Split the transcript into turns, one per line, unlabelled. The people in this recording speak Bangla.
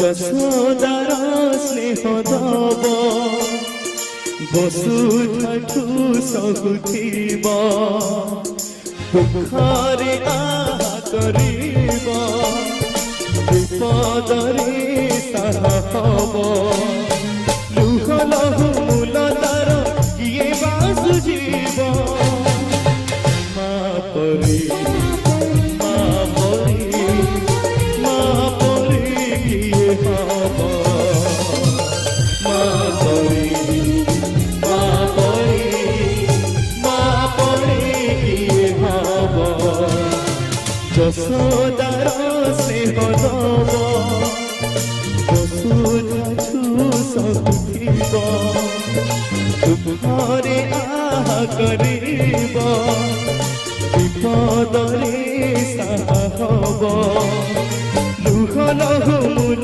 যশোদার স্নেহ দব বসুঠাঠু সহুথিব দুঃখরে আহা করিব বিপদরে সাহা হব লুহ লহু মূল তার কিয়ে বা সুঝিব মা পরি মা পরি মা পরি কিয়ে হব মা পরি মা পরি মা পরি কিয়ে হব যশোদার স্নেহ দব বসুঠাঠু সহুথিব দুঃখরে আহা করিব বিপদরে সাহা হব লুহ লহু